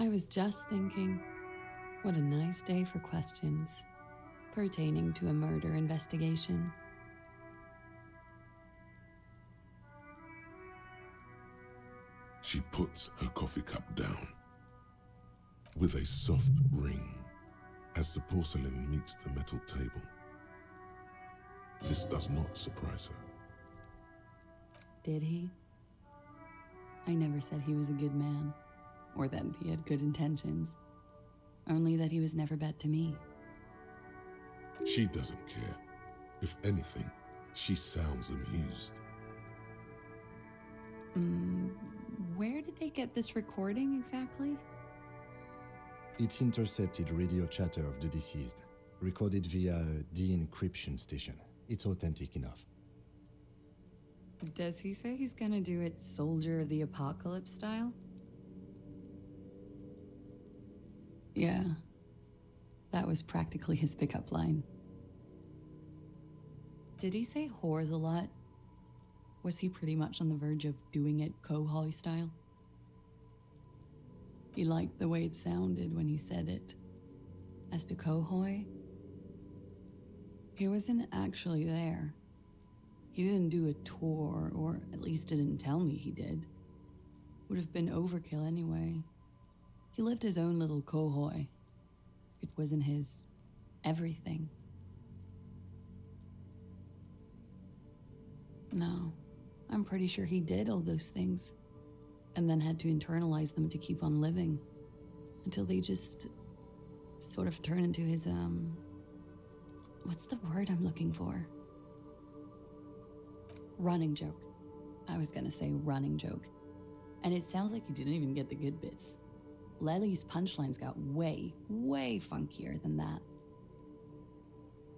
I was just thinking, what a nice day for questions pertaining to a murder investigation. She puts her coffee cup down with a soft ring as the porcelain meets the metal table. This does not surprise her. Did he? I never said he was a good man, or that he had good intentions, only that he was never bad to me. She doesn't care. If anything, she sounds amused. Where did they get this recording exactly? It's intercepted radio chatter of the deceased, recorded via a de-encryption station. It's authentic enough. Does he say he's gonna do it Soldier of the Apocalypse style? Yeah. That was practically his pickup line. Did he say whores a lot? Was he pretty much on the verge of doing it Kohoi style? He liked the way it sounded when he said it. As to Kohoi, he wasn't actually there. He didn't do a tour, or at least didn't tell me he did. Would have been overkill anyway. He lived his own little Kohoi. It wasn't his everything. No, I'm pretty sure he did all those things, and then had to internalize them to keep on living, until they just sort of turn into his, what's the word I'm looking for? Running joke. I was gonna say running joke. And it sounds like you didn't even get the good bits. Lely's punchlines got way, way funkier than that.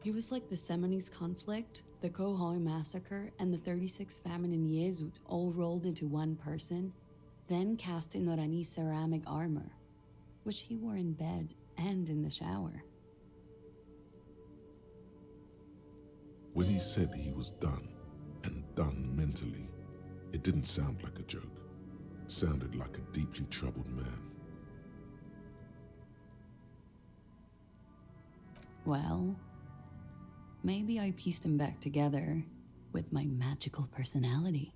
He was like the Seminoles conflict, the Kohoi massacre, and the 36 famine in Yezut all rolled into one person, then cast in Norani's ceramic armor, which he wore in bed and in the shower. When he said he was done, and done mentally, it didn't sound like a joke. It sounded like a deeply troubled man. Well, maybe I pieced him back together with my magical personality.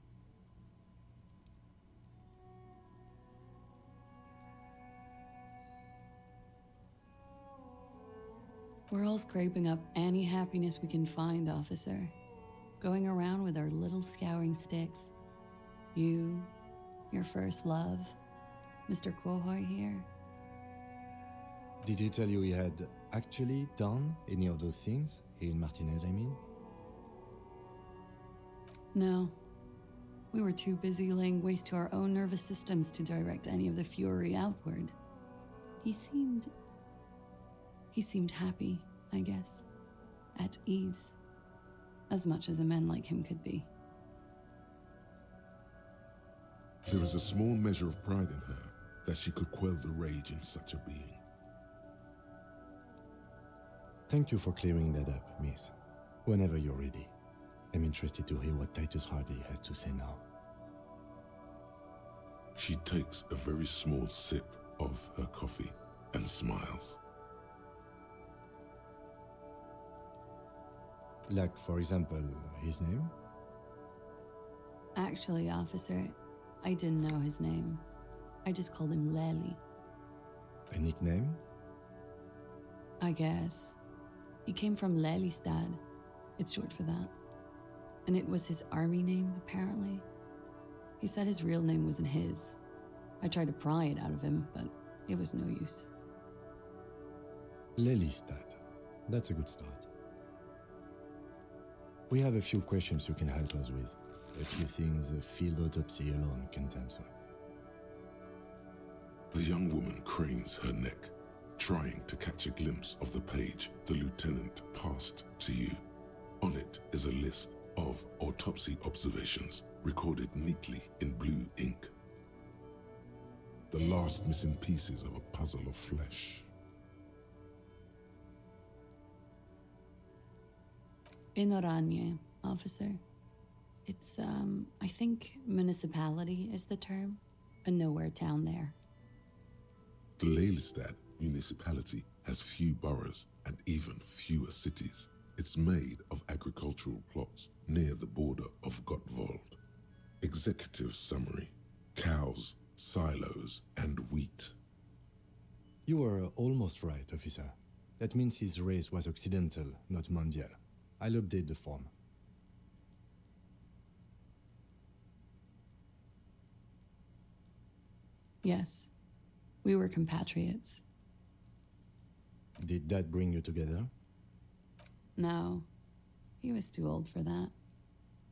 We're all scraping up any happiness we can find, officer. Going around with our little scouring sticks. You, your first love, Mr. Kohoi here. Did he tell you he had actually done any of those things? He and Martinez, I mean? No. We were too busy laying waste to our own nervous systems to direct any of the fury outward. He seemed happy, I guess. At ease. As much as a man like him could be. There is a small measure of pride in her that she could quell the rage in such a being. Thank you for clearing that up, miss. Whenever you're ready. I'm interested to hear what Titus Hardy has to say now. She takes a very small sip of her coffee and smiles. Like, for example, his name? Actually, officer, I didn't know his name. I just called him Lely. A nickname? I guess. He came from Lelystad. It's short for that. And it was his army name, apparently. He said his real name wasn't his. I tried to pry it out of him, but it was no use. Lelystad. That's a good start. We have a few questions you can help us with. A few things a field autopsy alone can't answer. The young woman cranes her neck, trying to catch a glimpse of the page the lieutenant passed to you. On it is a list of autopsy observations recorded neatly in blue ink. The last missing pieces of a puzzle of flesh. In Oranje, officer. It's, I think municipality is the term. A nowhere town there. The Lelystad municipality has few boroughs and even fewer cities. It's made of agricultural plots near the border of Gottwald. Executive summary: cows, silos, and wheat. You were almost right, officer. That means his race was Occidental, not Mondial. I'll update the form. Yes, we were compatriots. Did that bring you together? No, he was too old for that.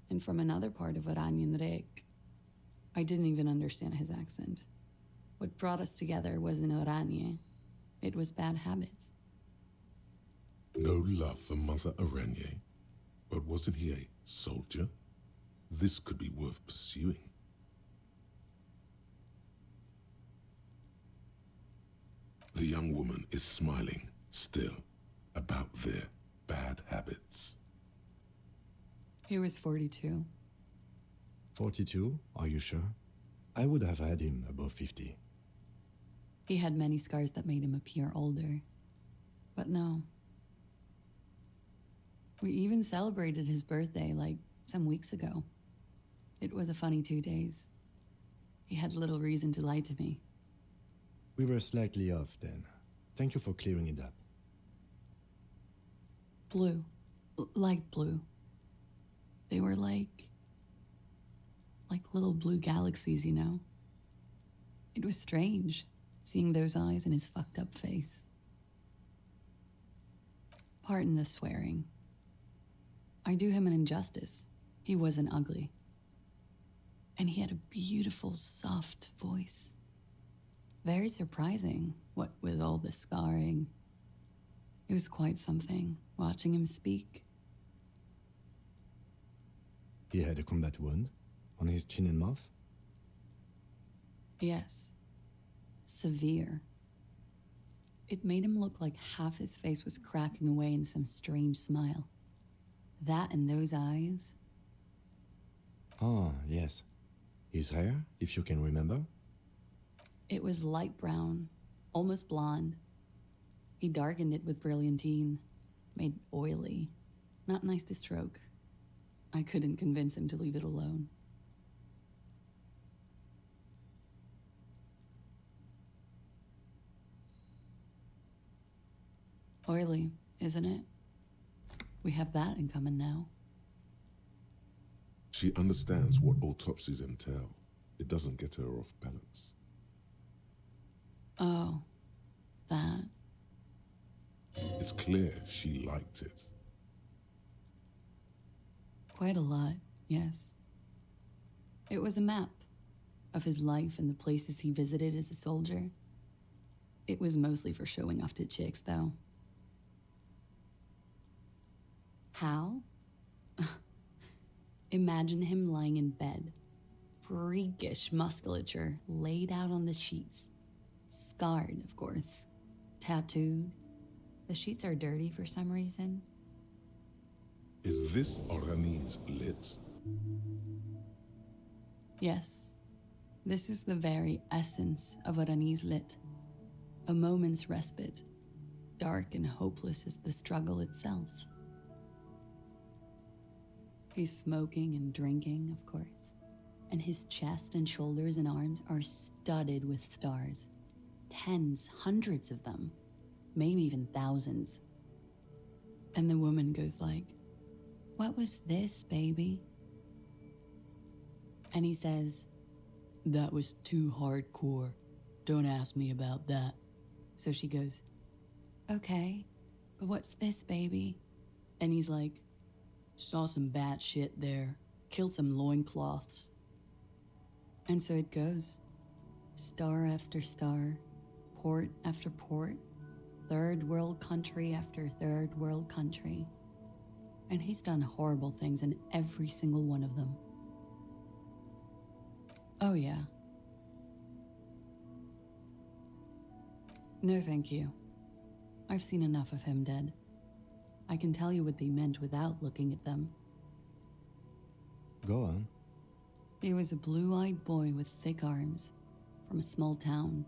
And from another part of Oranjenrek. I didn't even understand his accent. What brought us together wasn't Oranje. It was bad habits. No love for Mother Oranje. But wasn't he a soldier? This could be worth pursuing. The young woman is smiling, still, about their bad habits. He was 42. 42? Are you sure? I would have had him above 50. He had many scars that made him appear older. But no. We even celebrated his birthday like some weeks ago. It was a funny 2 days. He had little reason to lie to me. We were slightly off then. Thank you for clearing it up. Blue. Light blue. They were like little blue galaxies, you know? It was strange, seeing those eyes in his fucked up face. Pardon the swearing. I do him an injustice. He wasn't ugly. And he had a beautiful, soft voice. Very surprising, what with all the scarring. It was quite something, watching him speak. He had a combat wound on his chin and mouth? Yes. Severe. It made him look like half his face was cracking away in some strange smile. That and those eyes. Ah, yes. His hair, if you can remember? It was light brown, almost blonde. He darkened it with brilliantine, made oily. Not nice to stroke. I couldn't convince him to leave it alone. Oily, isn't it? We have that in common now. She understands what autopsies entail. It doesn't get her off balance. Oh, that. It's clear she liked it. Quite a lot, yes. It was a map of his life and the places he visited as a soldier. It was mostly for showing off to chicks, though. How? Imagine him lying in bed, freakish musculature laid out on the sheets. Scarred, of course. Tattooed. The sheets are dirty for some reason. Is this Oranje's lit? Yes. This is the very essence of Oranje's lit. A moment's respite. Dark and hopeless as the struggle itself. He's smoking and drinking, of course. And his chest and shoulders and arms are studded with stars. Tens, hundreds of them. Maybe even thousands. And the woman goes like, "What was this, baby?" And he says, "That was too hardcore. Don't ask me about that." So she goes, "Okay, but what's this, baby?" And he's like, "Saw some bat shit there. Killed some loincloths." And so it goes. Star after star. Port after port. Third world country after third world country. And he's done horrible things in every single one of them. Oh yeah. No thank you. I've seen enough of him dead. I can tell you what they meant without looking at them. Go on. He was a blue-eyed boy with thick arms, from a small town.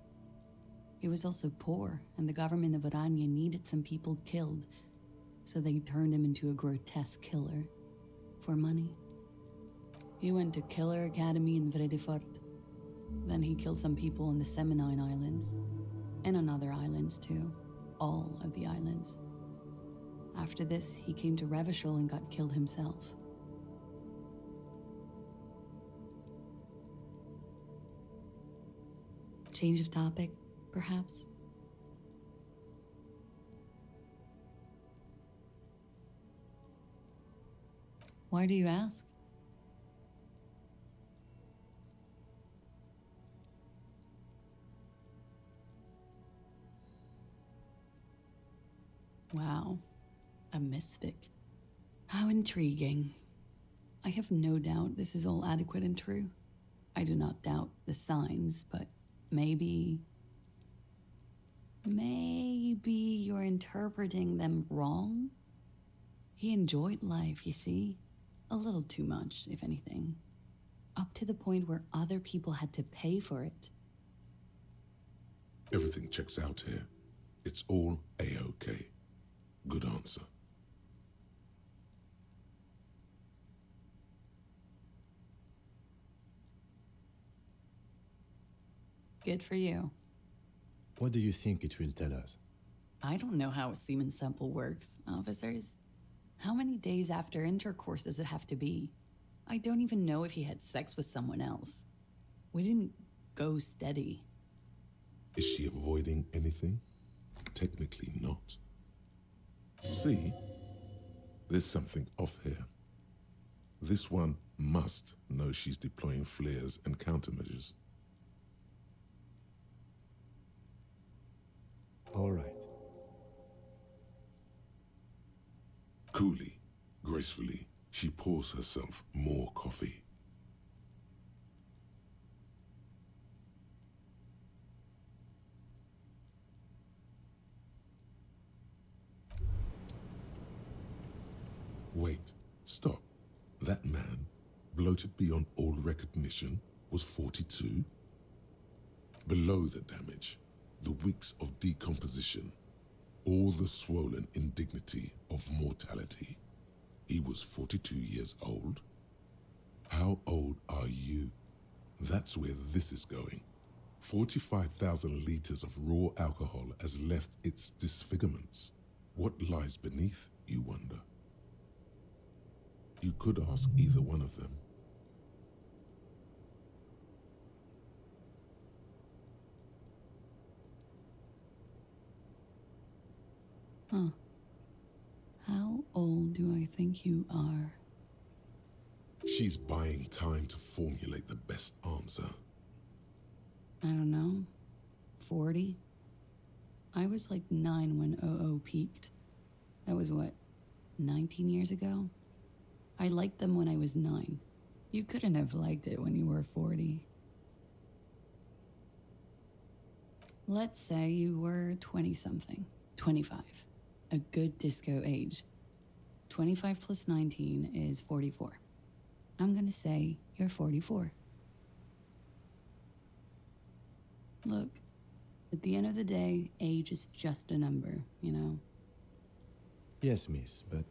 He was also poor, and the government of Orania needed some people killed, so they turned him into a grotesque killer. For money. He went to Killer Academy in Vredefort. Then he killed some people in the Seminine Islands, and on other islands too. All of the islands. After this, he came to Revachol and got killed himself. Change of topic, perhaps? Why do you ask? Wow, a mystic. How intriguing. I have no doubt this is all adequate and true. I do not doubt the signs, but maybe you're interpreting them wrong? He enjoyed life, you see. A little too much, if anything. Up to the point where other people had to pay for it. Everything checks out here. It's all A-OK. Good answer. Good for you. What do you think it will tell us? I don't know how a semen sample works, officers. How many days after intercourse does it have to be? I don't even know if he had sex with someone else. We didn't go steady. Is she avoiding anything? Technically not. See? There's something off here. This one must know she's deploying flares and countermeasures. All right. Coolly, gracefully, she pours herself more coffee. Wait, stop. That man, bloated beyond all recognition, was 42? Below the damage, the weeks of decomposition, all the swollen indignity of mortality. He was 42 years old? How old are you? That's where this is going. 45,000 liters of raw alcohol has left its disfigurements. What lies beneath, you wonder? You could ask either one of them. Huh. How old do I think you are? She's buying time to formulate the best answer. I don't know. 40? I was like 9 when OO peaked. That was what, 19 years ago? I liked them when I was 9. You couldn't have liked it when you were 40. Let's say you were 20-something, 25. A good disco age. 25 plus 19 is 44. I'm gonna say you're 44. Look, at the end of the day, age is just a number, you know? Yes, miss, but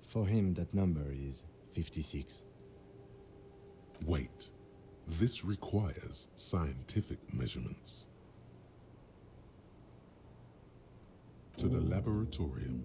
for him that number is 56. Wait, this requires scientific measurements. To the laboratorium.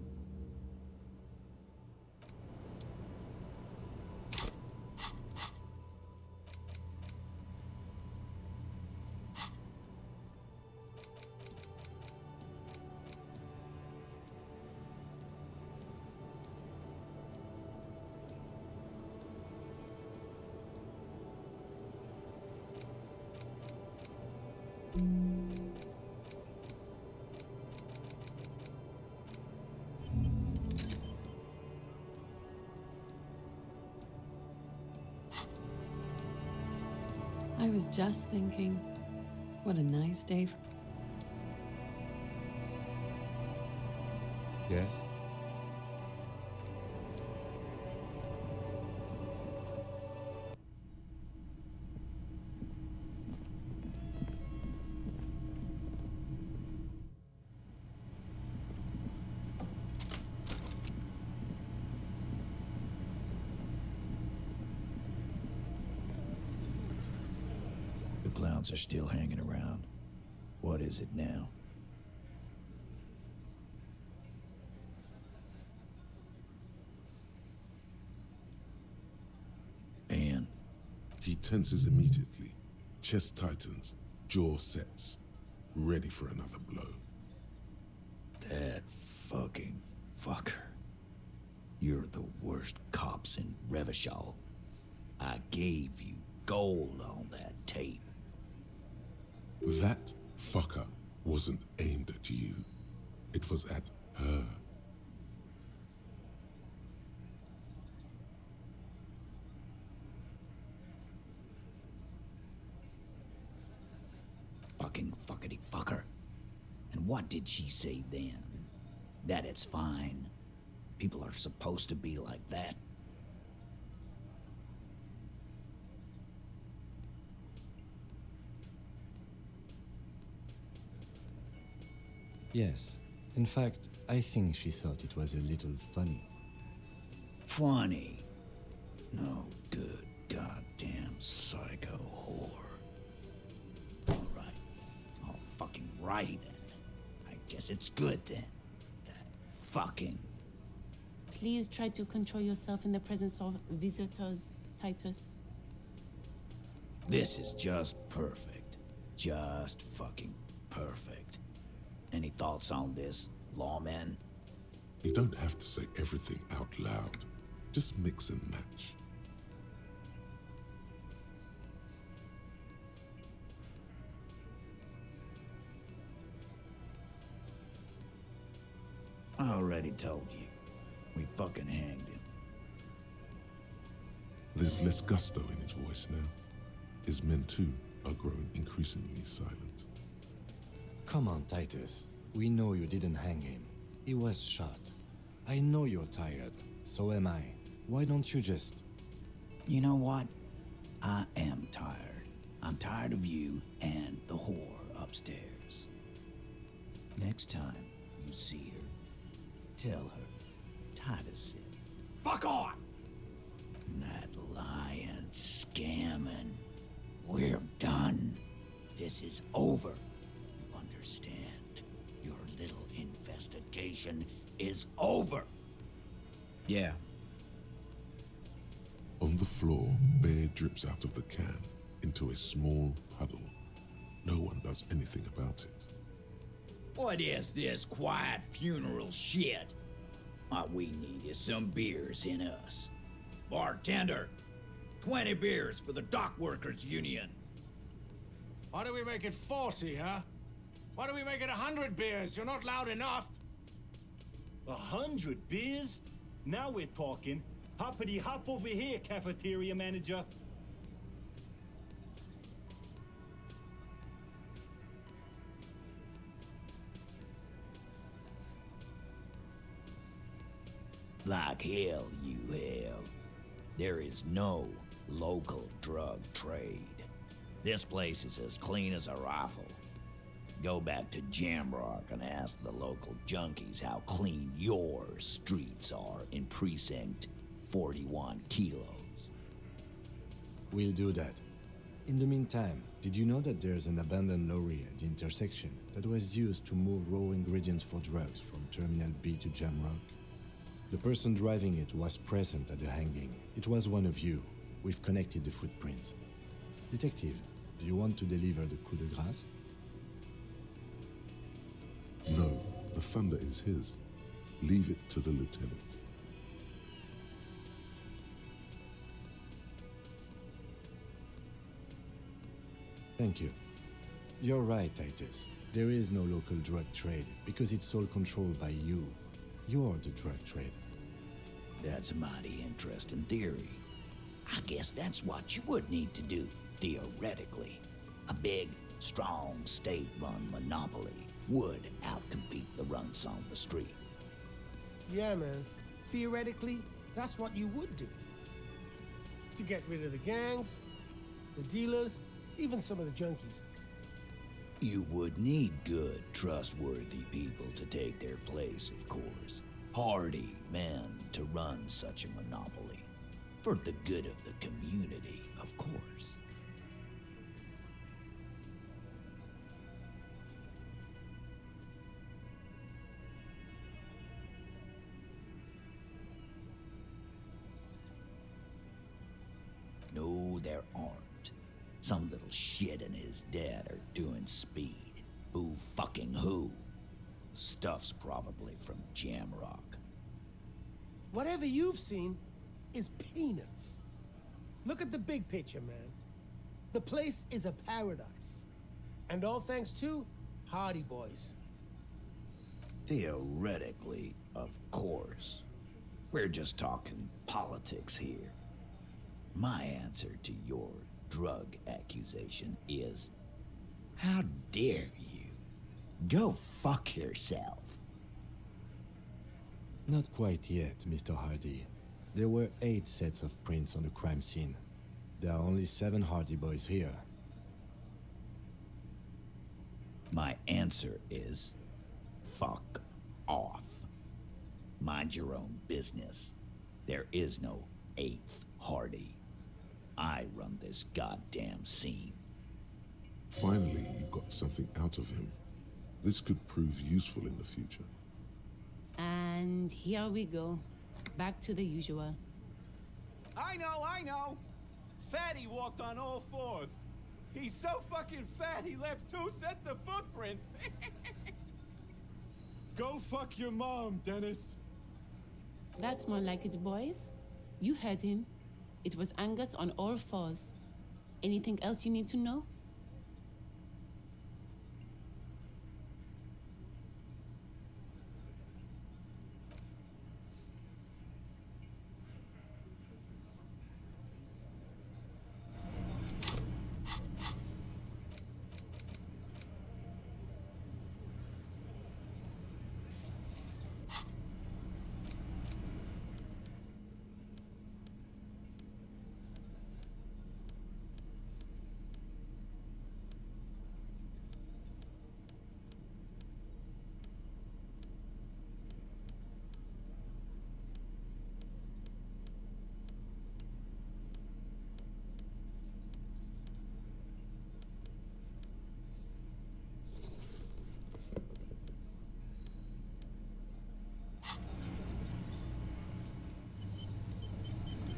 I was just thinking, what a nice day for... Yes? amounts are still hanging around. What is it now? And He tenses immediately. Chest tightens, jaw sets, ready for another blow. that fucking fucker. You're the worst cops in Revachol. I gave you gold on that tape. That fucker wasn't aimed at you. It was at her. Fucking fuckity fucker. And what did she say then? That it's fine. People are supposed to be like that. Yes. In fact, I think she thought it was a little funny. Funny. No good goddamn psycho whore. Alright. All fucking righty then. I guess it's good then. That fucking... Please try to control yourself in the presence of visitors, Titus. This is just perfect. Just fucking perfect. Any thoughts on this, lawman? You don't have to say everything out loud. Just mix and match. I already told you. We fucking hanged him. There's less gusto in his voice now. His men too are growing increasingly silent. Come on, Titus. We know you didn't hang him. He was shot. I know you're tired. So am I. Why don't you just... You know what? I am tired. I'm tired of you and the whore upstairs. Next time you see her, tell her Titus said, "Fuck on!" That lying, scamming. We're done. This is over. You understand? Your little investigation is over. Yeah. On the floor, beer drips out of the can into a small puddle. No one does anything about it. What is this quiet funeral shit? What we need is some beers in us. Bartender, 20 beers for the Dock Workers Union. Why do we make it 40, huh? Why do we make it 100 beers? You're not loud enough. 100 beers? Now we're talking. Hoppity hop over here, cafeteria manager. Like hell you have. There is no local drug trade. This place is as clean as a rifle. Go back to Jamrock and ask the local junkies how clean your streets are in Precinct 41 kilos. We'll do that. In the meantime, did you know that there's an abandoned lorry at the intersection that was used to move raw ingredients for drugs from Terminal B to Jamrock? The person driving it was present at the hanging. It was one of you. We've connected the footprints. Detective, do you want to deliver the coup de grâce? No, the thunder is his. Leave it to the lieutenant. Thank you. You're right, Titus. There is no local drug trade because it's all controlled by you. You're the drug trade. That's a mighty interesting theory. I guess that's what you would need to do, theoretically. A big, strong, state-run monopoly would outcompete the runts on the street. Yeah, man. Theoretically, that's what you would do. To get rid of the gangs, the dealers, even some of the junkies. You would need good, trustworthy people to take their place, of course. Hardy men to run such a monopoly. For the good of the community, of course. they're armed. Some little shit and his dad are doing speed. Who fucking who? Stuff's probably from Jamrock. Whatever you've seen is peanuts. Look at the big picture, man. The place is a paradise. And all thanks to Hardy Boys. Theoretically, of course. We're just talking politics here. My answer to your drug accusation is, how dare you? Go fuck yourself. Not quite yet, Mr. Hardy. There were 8 sets of prints on the crime scene. There are only 7 Hardy Boys here. My answer is, fuck off. Mind your own business. There is no 8th Hardy. I run this goddamn scene. Finally, you got something out of him. This could prove useful in the future. And here we go. Back to the usual. I know! Fatty walked on all 4s. He's so fucking fat, he left 2 sets of footprints. Go fuck your mom, Dennis. That's more like it, boys. You heard him. It was Angus on all 4s. Anything else you need to know?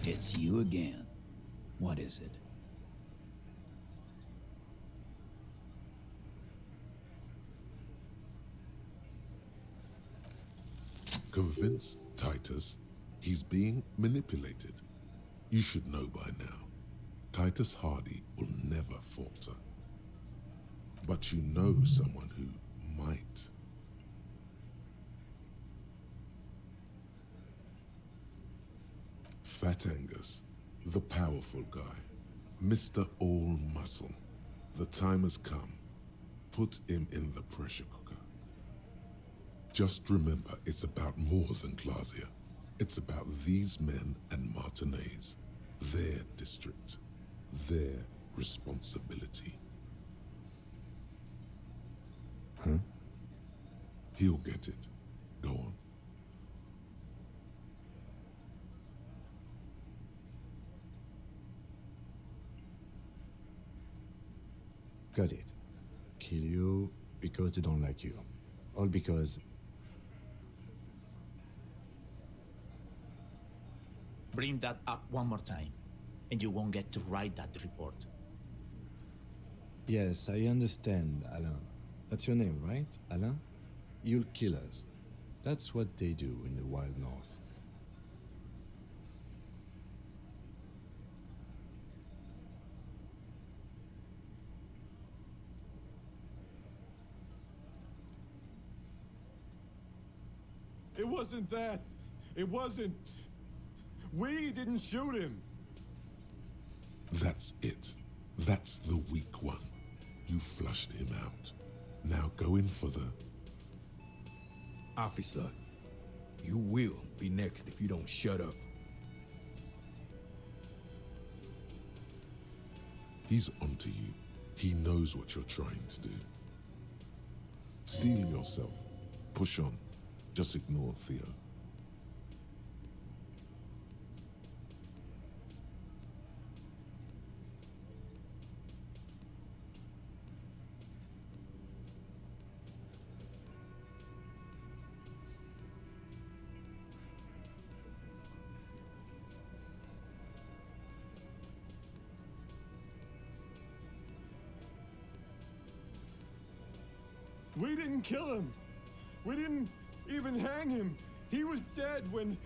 It's you again. What is it? Convince Titus he's being manipulated. You should know by now. Titus Hardy will never falter. But you know someone who might. Fat Angus, the powerful guy, Mr. All Muscle. The time has come. Put him in the pressure cooker. Just remember, it's about more than Glasia. It's about these men and Martinez, their district, their responsibility. Huh? He'll get it. Go on. Got it. Kill you because they don't like you. All because... Bring that up one more time, and you won't get to write that report. Yes, I understand, Alain. That's your name, right, Alain? You'll kill us. That's what they do in the Wild North. It wasn't that. It wasn't. We didn't shoot him. That's it. That's the weak one. You flushed him out. Now go in for the... Officer, you will be next if you don't shut up. He's onto you. He knows what you're trying to do. Steel yourself. Push on. Just ignore Theo. We didn't kill him. We didn't even hang him. He was dead when...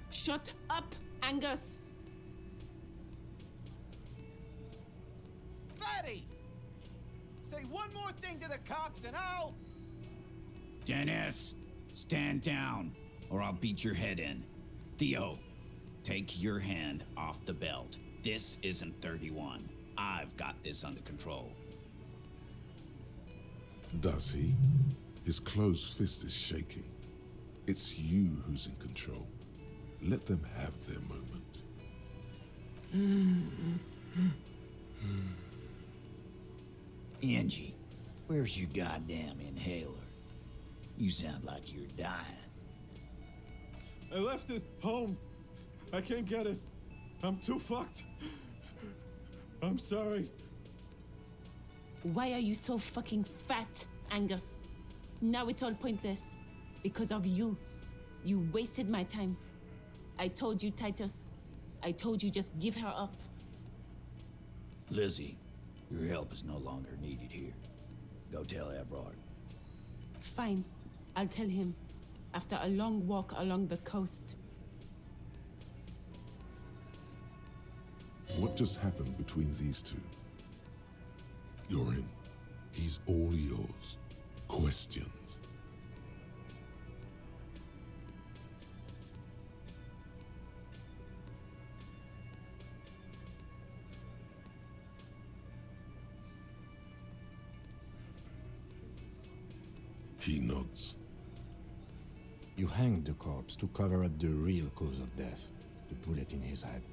Shut up, Angus! Fatty! Say one more thing to the cops and I'll... Dennis, stand down, or I'll beat your head in. Theo, take your hand off the belt. This isn't 31. I've got this under control. Does he? His closed fist is shaking. It's you who's in control. Let them have their moment. Angie, where's your goddamn inhaler? You sound like you're dying. I left it home. I can't get it. I'm too fucked. I'm sorry. Why are you so fucking fat, Angus? Now it's all pointless. Because of you. You wasted my time. I told you, Titus. I told you just give her up. Lizzie, your help is no longer needed here. Go tell Everard. Fine. I'll tell him. After a long walk along the coast. What just happened between these two? You're in. He's all yours. Questions. He nods. You hanged the corpse to cover up the real cause of death, the bullet in his head.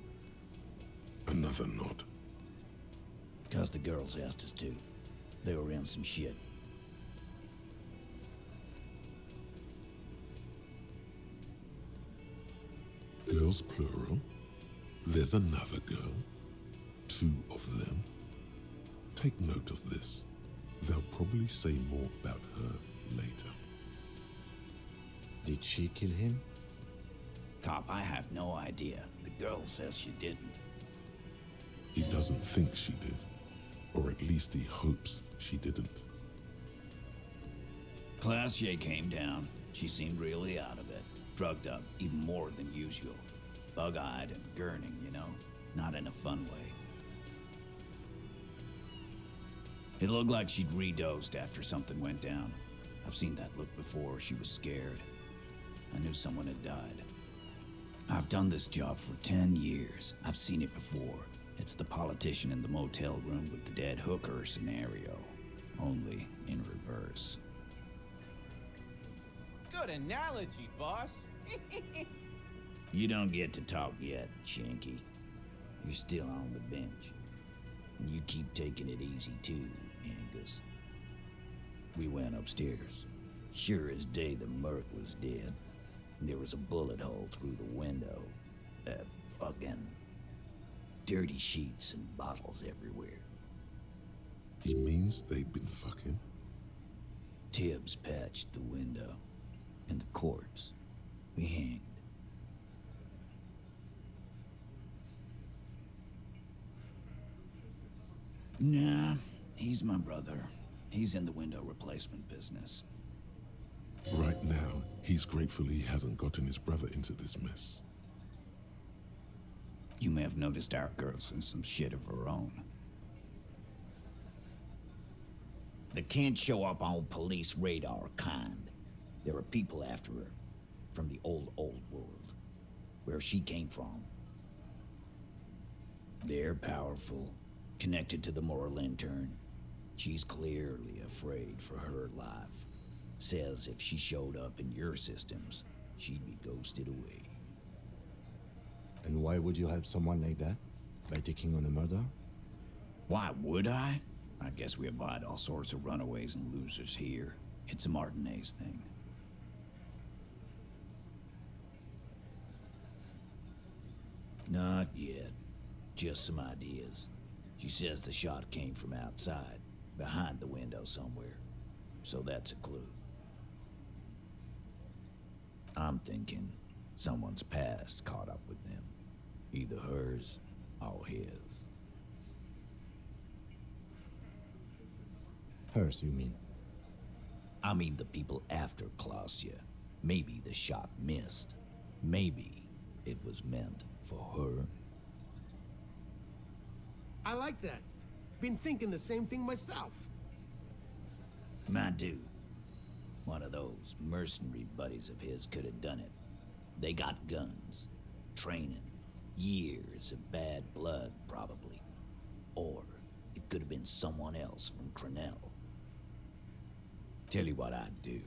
Another nod. 'Cause the girls asked us to. They were in some shit. Girls plural. There's another girl. 2 of them. Take note of this. They'll probably say more about her later. Did she kill him? Cop, I have no idea. The girl says she didn't. He doesn't think she did. Or at least he hopes she didn't. Classier came down. She seemed really out of it. Drugged up, even more than usual. Bug-eyed and gurning, you know? Not in a fun way. It looked like she'd redosed after something went down. I've seen that look before. She was scared. I knew someone had died. I've done this job for 10 years. I've seen it before. It's the politician in the motel room with the dead hooker scenario. Only in reverse. Good analogy, boss. You don't get to talk yet, Shanky. You're still on the bench. And you keep taking it easy too, Angus. We went upstairs. Sure as day the merc was dead. There was a bullet hole through the window. Fucking dirty sheets and bottles everywhere. He means they'd been fucking? Tibbs patched the window. And the corpse. We hanged. Nah, he's my brother. He's in the window replacement business. Right now, he's grateful he hasn't gotten his brother into this mess. You may have noticed our girl's in some shit of her own. They can't show up on police radar kind. There are people after her. From the old world. Where she came from. They're powerful. Connected to the moral intern. She's clearly afraid for her life. Says if she showed up in your systems, she'd be ghosted away. And why would you help someone like that? By taking on a murder? Why would I? I guess we abide all sorts of runaways and losers here. It's a Martinez thing. Not yet. Just some ideas. She says the shot came from outside, behind the window somewhere. So that's a clue. I'm thinking someone's past caught up with them. Either hers or his. Hers, you mean? I mean the people after Klausya. Maybe the shot missed. Maybe it was meant for her. I like that. Been thinking the same thing myself. My dude. One of those mercenary buddies of his could have done it. They got guns, training, years of bad blood, probably. Or it could have been someone else from Crenell. Tell you what I'd do.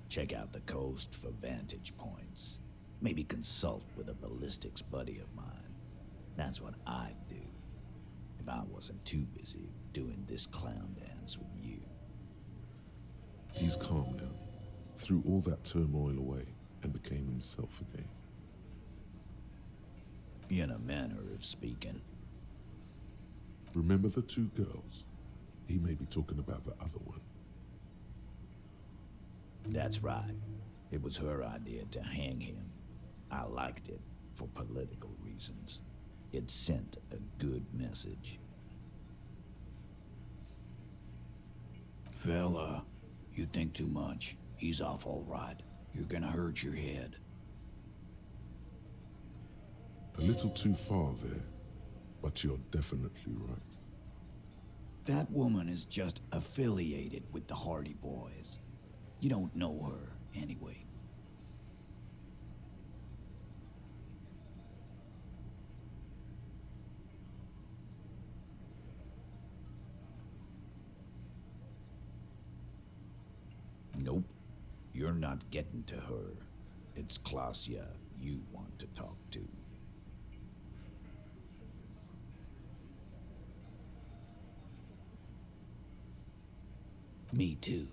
Check out the coast for vantage points. Maybe consult with a ballistics buddy of mine. That's what I'd do. If I wasn't too busy doing this clown dance with you. He's calm now, threw all that turmoil away, and became himself again. In a manner of speaking. Remember the two girls? He may be talking about the other one. That's right. It was her idea to hang him. I liked it for political reasons. It sent a good message. Fella, you think too much. He's off all right. You're gonna hurt your head. A little too far there, but you're definitely right. That woman is just affiliated with the Hardy Boys. You don't know her, anyway. Nope. You're not getting to her. It's Klausya you want to talk to. Me too.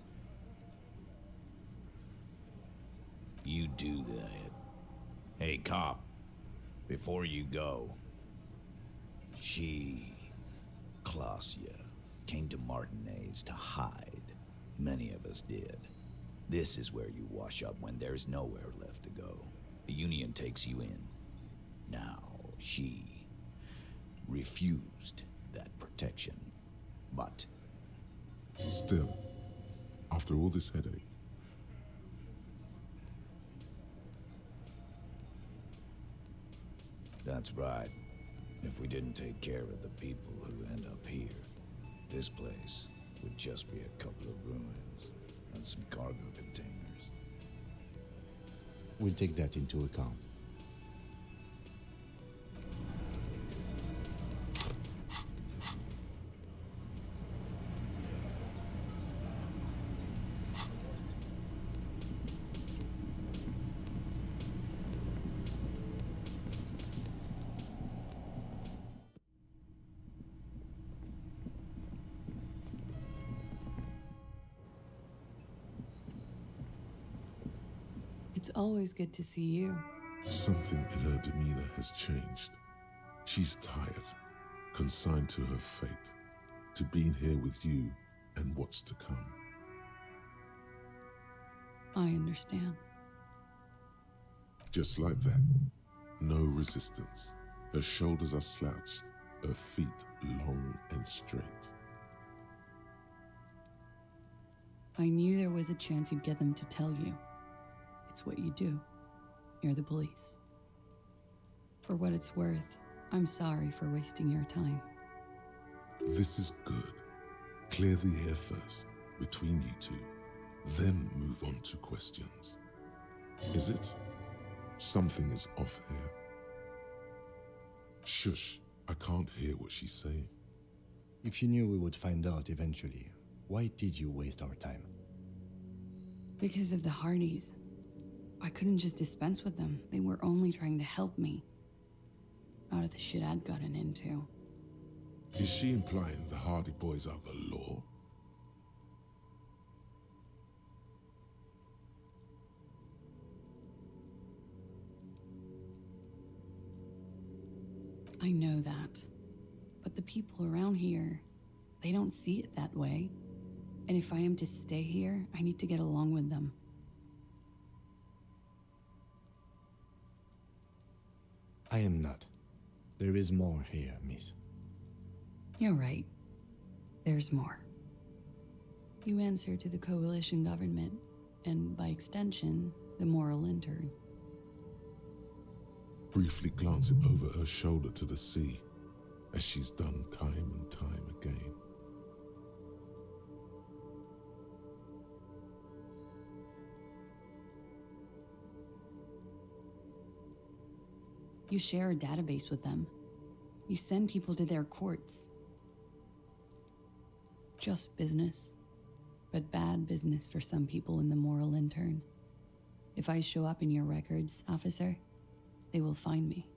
You do that. Hey, cop. Before you go, Klausya, came to Martinez to hide. Many of us did. This is where you wash up when there's nowhere left to go. The Union takes you in. Now, she refused that protection. But Still, after all this headache, that's right. If we didn't take care of the people who end up here, this place would just be a couple of ruins and some cargo containers. We'll take that into account. It's always good to see you. something in her demeanor has changed. She's tired, consigned to her fate, to being here with you and what's to come. I understand. Just like that, no resistance. Her shoulders are slouched, her feet long and straight. I knew there was a chance you'd get them to tell you. It's what you do. You're the police. For what it's worth, I'm sorry for wasting your time. This is good. Clear the air first, between you two, then move on to questions. Is it? Something is off here. Shush, I can't hear what she's saying. If you knew we would find out eventually, why did you waste our time? Because of the Hardys. I couldn't just dispense with them. They were only trying to help me. Out of the shit I'd gotten into. Is she implying the Hardy Boys are the law? I know that. But the people around here, they don't see it that way. And if I am to stay here, I need to get along with them. I am not. There is more here, miss. You're right. There's more. You answer to the coalition government, and by extension, the moral intern. Briefly glancing over her shoulder to the sea, as she's done time and time again. You share a database with them. You send people to their courts. Just business, but bad business for some people in the moral intern. If I show up in your records, officer, they will find me.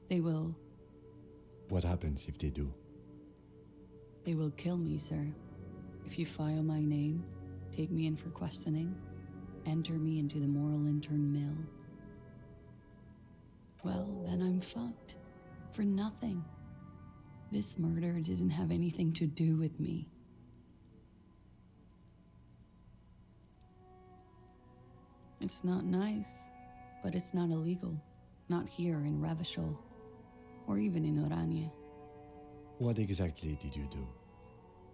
They will... What happens if they do? They will kill me, sir. If you file my name, take me in for questioning, enter me into the moral intern mill. Well, then I'm fucked. For nothing. This murder didn't have anything to do with me. It's not nice, but it's not illegal. Not here in Revachol, or even in Oranje. What exactly did you do?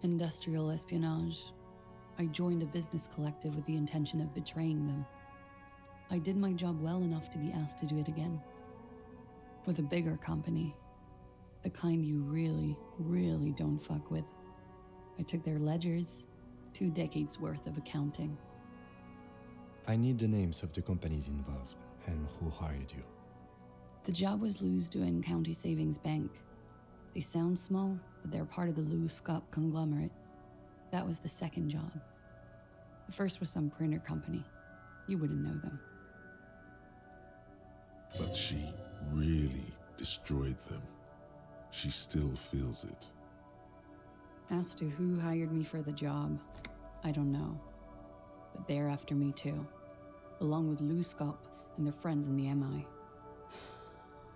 Industrial espionage. I joined a business collective with the intention of betraying them. I did my job well enough to be asked to do it again. With a bigger company. The kind you really, really don't fuck with. I took their ledgers, 2 decades worth of accounting. I need the names of the companies involved and who hired you. The job was Lou's doing County Savings Bank. They sound small, but they're part of the Lou Scott conglomerate. That was the second job. The first was some printer company. You wouldn't know them. But she really destroyed them. She still feels it. As to who hired me for the job, I don't know. But they're after me too, along with Lou Scott and their friends in the MI.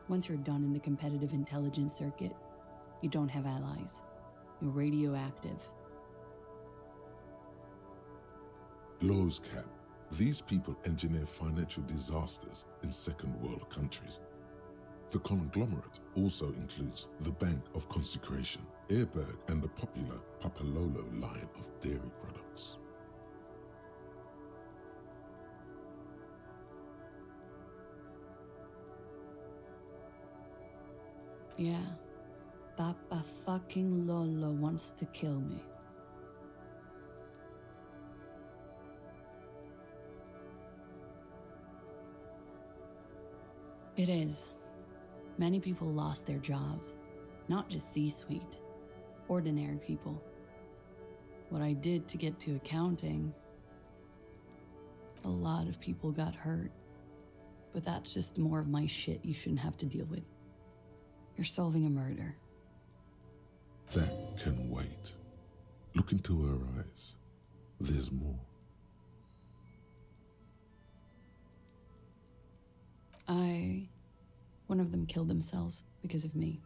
Once you're done in the competitive intelligence circuit, you don't have allies. You're radioactive. Laws cap. These people engineer financial disasters in second world countries. The conglomerate also includes the Bank of Consecration, Airberg, and the popular Papalolo line of dairy products. Yeah, Papa fucking Lolo wants to kill me. It is. Many people lost their jobs, not just C-suite, ordinary people. What I did to get to accounting, a lot of people got hurt, but that's just more of my shit you shouldn't have to deal with. You're solving a murder. That can wait. Look into her eyes. There's more. One of them killed themselves because of me.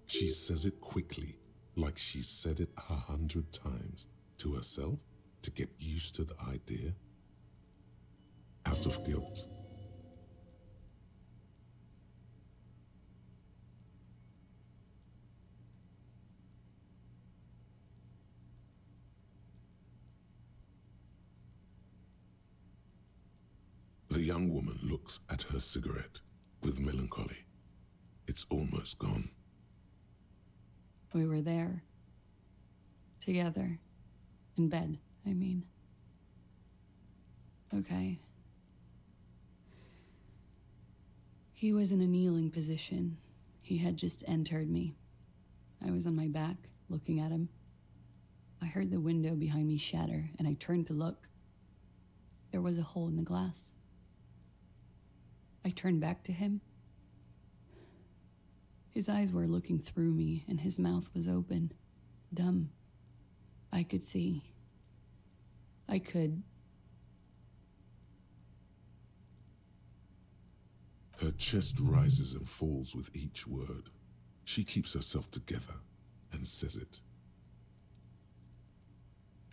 She says it quickly, like she's said it 100 times, to herself to get used to the idea. Out of guilt. The young woman looks at her cigarette with melancholy. It's almost gone. We were there. Together. In bed, I mean. Okay. He was in a kneeling position. He had just entered me. I was on my back, looking at him. I heard the window behind me shatter, and I turned to look. There was a hole in the glass. I turned back to him. His eyes were looking through me, and his mouth was open, dumb. I could see. I could. Her chest rises and falls with each word. She keeps herself together and says it.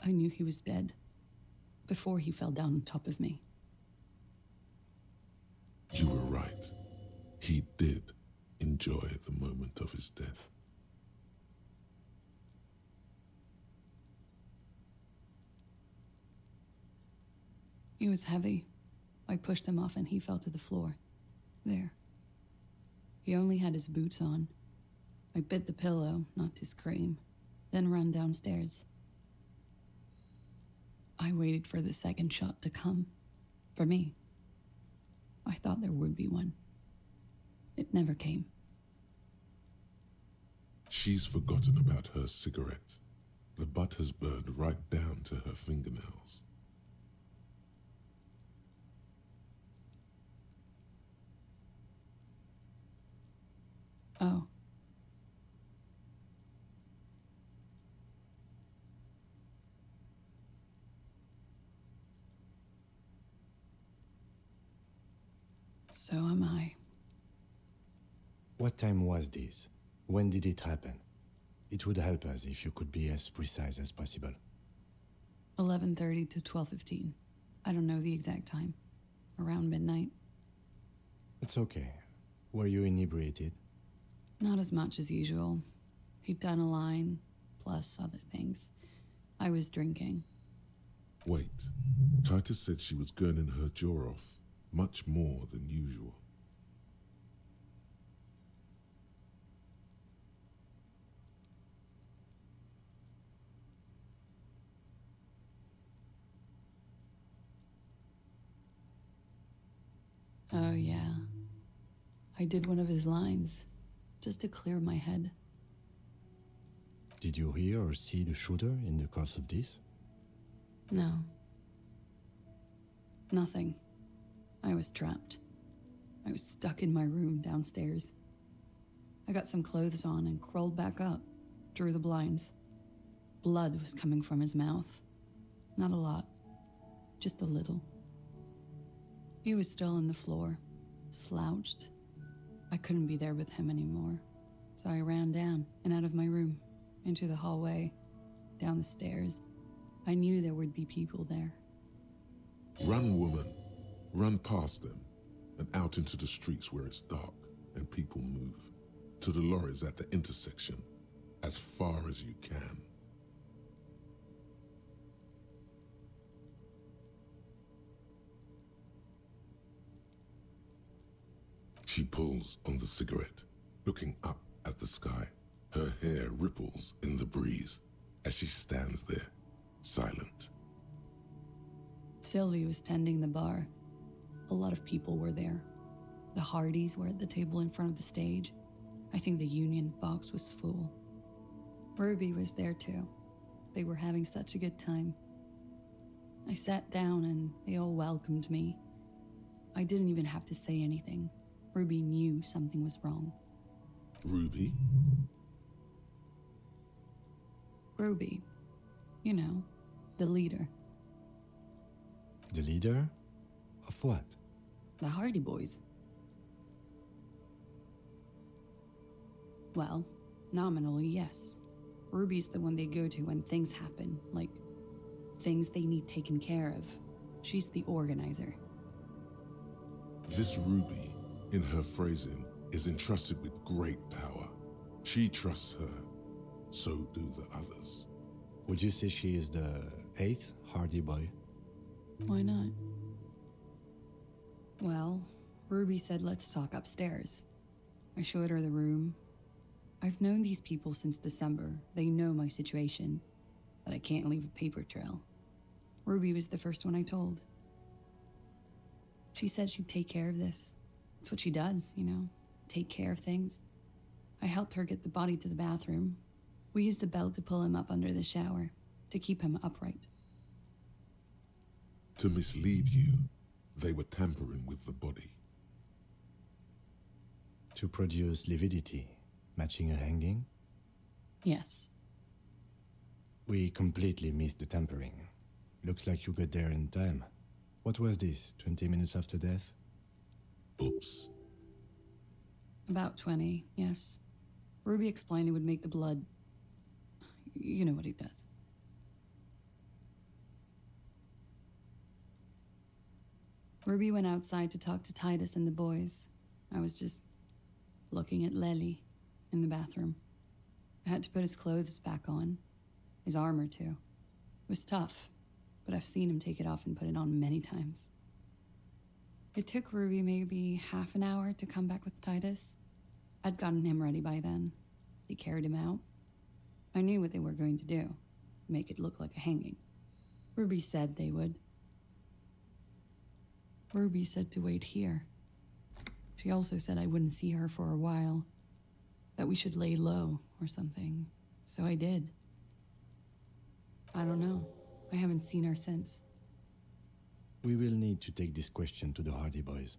I knew he was dead before he fell down on top of me. You were right. He did enjoy the moment of his death. He was heavy. I pushed him off and he fell to the floor. There. He only had his boots on. I bit the pillow, not to scream, then ran downstairs. I waited for the second shot to come. For me. I thought there would be one. It never came. She's forgotten about her cigarette. The butt has burned right down to her fingernails. Oh. So am I. What time was this? When did it happen? It would help us if you could be as precise as possible. 11:30 to 12:15. I don't know the exact time. Around midnight. It's okay. Were you inebriated? Not as much as usual. He'd done a line, plus other things. I was drinking. Wait. Titus said she was gurning her jaw off, much more than usual. Oh, yeah. I did one of his lines, just to clear my head. Did you hear or see the shooter in the course of this? No. Nothing. I was trapped. I was stuck in my room downstairs. I got some clothes on and crawled back up, drew the blinds. Blood was coming from his mouth. Not a lot, just a little. He was still on the floor, slouched. I couldn't be there with him anymore, so I ran down and out of my room, into the hallway, down the stairs. I knew there would be people there. Run, woman. Run past them and out into the streets where it's dark and people move. To the lorries at the intersection, as far as you can. She pulls on the cigarette, looking up at the sky. Her hair ripples in the breeze as she stands there, silent. Sylvie was tending the bar. A lot of people were there. The Hardys were at the table in front of the stage. I think the Union box was full. Ruby was there too. They were having such a good time. I sat down and they all welcomed me. I didn't even have to say anything. Ruby knew something was wrong. Ruby? Ruby. You know, the leader. The leader? Of what? The Hardy Boys. Well, nominally, yes. Ruby's the one they go to when things happen, like things they need taken care of. She's the organizer. This Ruby, in her phrasing, is entrusted with great power. She trusts her. So do the others. Would you say she is the 8th Hardy Boy? Why not? Well, Ruby said let's talk upstairs. I showed her the room. I've known these people since December. They know my situation, that I can't leave a paper trail. Ruby was the first one I told. She said she'd take care of this. It's what she does, you know, take care of things. I helped her get the body to the bathroom. We used a belt to pull him up under the shower, to keep him upright. To mislead you, they were tampering with the body. To produce lividity, matching a hanging? Yes. We completely missed the tampering. Looks like you got there in time. What was this, 20 minutes after death? Oops. About 20, yes. Ruby explained it would make the blood... You know what he does. Ruby went outside to talk to Titus and the boys. I was just looking at Lely in the bathroom. I had to put his clothes back on. His armor, too. It was tough, but I've seen him take it off and put it on many times. It took Ruby maybe half an hour to come back with Titus. I'd gotten him ready by then. They carried him out. I knew what they were going to do, make it look like a hanging. Ruby said they would. Ruby said to wait here. She also said I wouldn't see her for a while, that we should lay low or something. So I did. I don't know. I haven't seen her since. We will need to take this question to the Hardy Boys.